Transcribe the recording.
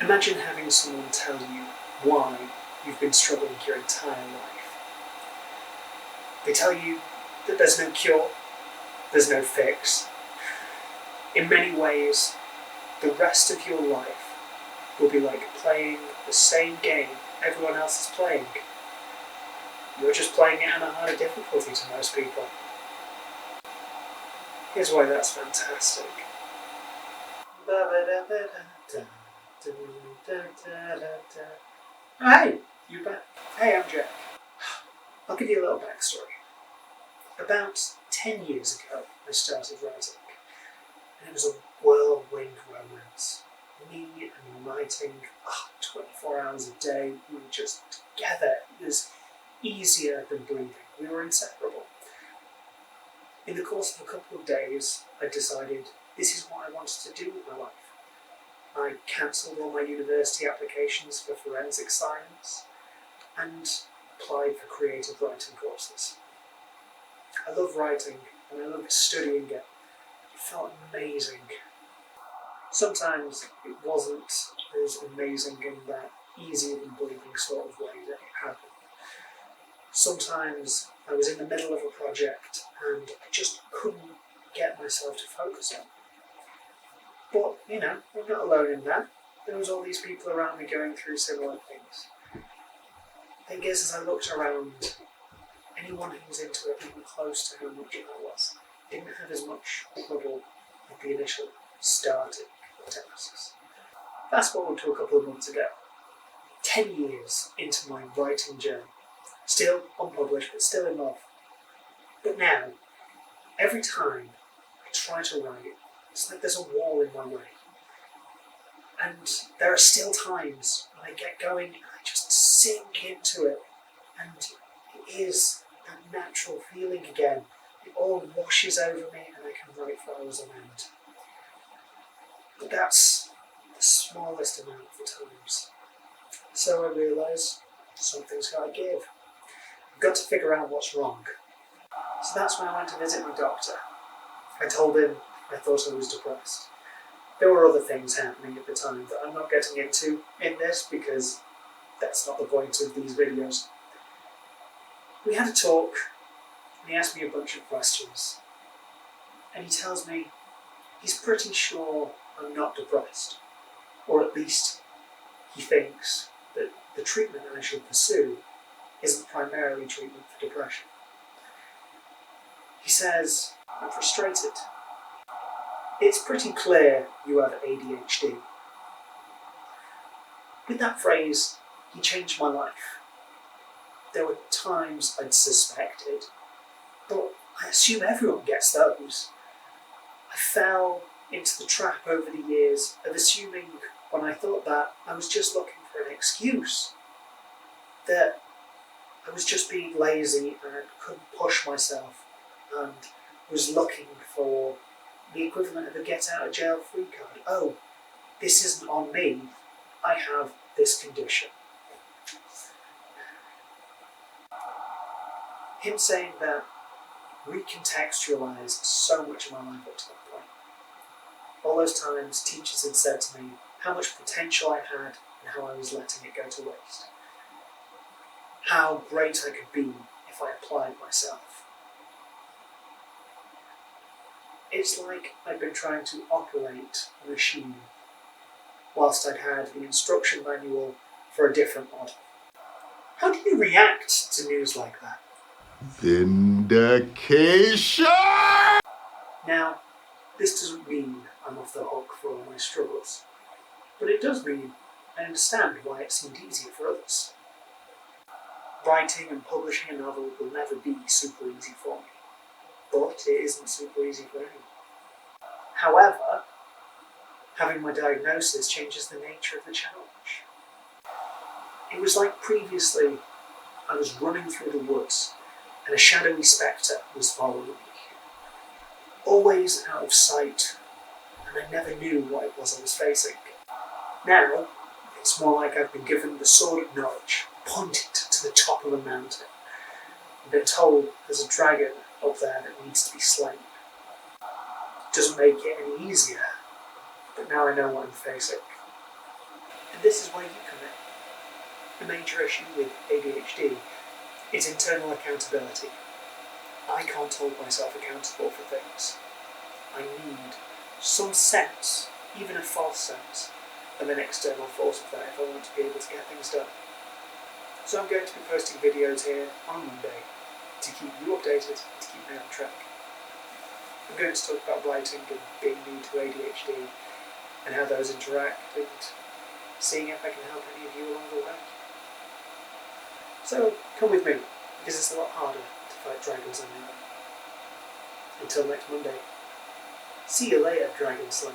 Imagine having someone tell you why you've been struggling your entire life. They tell you that there's no cure, there's no fix. In many ways, the rest of your life will be like playing the same game everyone else is playing. You're just playing it on a harder difficulty to most people. Here's why that's fantastic. Hey, you back? Hey, I'm Jack. I'll give you a little backstory. About 10 years ago, I started writing, and it was a whirlwind romance. Me and writing, 24 hours a day, we were just together. It was easier than breathing. We were inseparable. In the course of a couple of days, I decided this is what I wanted to do with my life. I cancelled all my university applications for forensic science and applied for creative writing courses. I love writing and I love studying it. It felt amazing. Sometimes it wasn't as amazing in that easier than breathing sort of way that it happened. Sometimes I was in the middle of a project and I just couldn't get myself to focus on it. But, I'm not alone in that. There was all these people around me going through similar things. The thing is, as I looked around, anyone who was into it, even close to how much I was, didn't have as much trouble with the initial starting tasks. Fast forward to a couple of months ago. 10 years into my writing journey. Still unpublished, but still in love. But now, every time I try to write, it's like there's a wall in my way. And there are still times when I get going and I just sink into it. And it is that natural feeling again. It all washes over me and I can write for hours on end. But that's the smallest amount of the times. So I realise something's got to give. I've got to figure out what's wrong. So that's when I went to visit my doctor. I told him I thought I was depressed. There were other things happening at the time that I'm not getting into in this because that's not the point of these videos. We had a talk and he asked me a bunch of questions. And he tells me he's pretty sure I'm not depressed. Or at least he thinks that the treatment I should pursue isn't primarily treatment for depression. He says, I'm frustrated. It's pretty clear you have ADHD. With that phrase, he changed my life. There were times I'd suspected, but I assume everyone gets those. I fell into the trap over the years of assuming when I thought that I was just looking for an excuse. That I was just being lazy and couldn't push myself and was looking for the equivalent of a get out of jail free card. Oh, this isn't on me. I have this condition. Him saying that recontextualised so much of my life up to that point. All those times teachers had said to me how much potential I had and how I was letting it go to waste. How great I could be if I applied myself. It's like I'd been trying to operate a machine whilst I'd had the instruction manual for a different model. How do you react to news like that? Vindication! Now, this doesn't mean I'm off the hook for all my struggles, but it does mean I understand why it seemed easier for others. Writing and publishing a novel will never be super easy for me, but it isn't super easy for anyone. However, having my diagnosis changes the nature of the challenge. It was like previously I was running through the woods and a shadowy spectre was following me. Always out of sight, and I never knew what it was I was facing. Now, it's more like I've been given the sword of knowledge, pointed to the top of a mountain, and been told there's a dragon up there that needs to be slain. It doesn't make it any easier, but now I know what I'm facing. And this is where you come in. A major issue with ADHD is internal accountability. I can't hold myself accountable for things. I need some sense, even a false sense, of an external force of that if I want to be able to get things done. So I'm going to be posting videos here on Monday to keep you updated and to keep me on track. I'm going to talk about writing and being new to ADHD and how those interact and seeing if I can help any of you along the way. So come with me, because it's a lot harder to fight dragons than they are. Until next Monday. See you later, Dragon Slayer.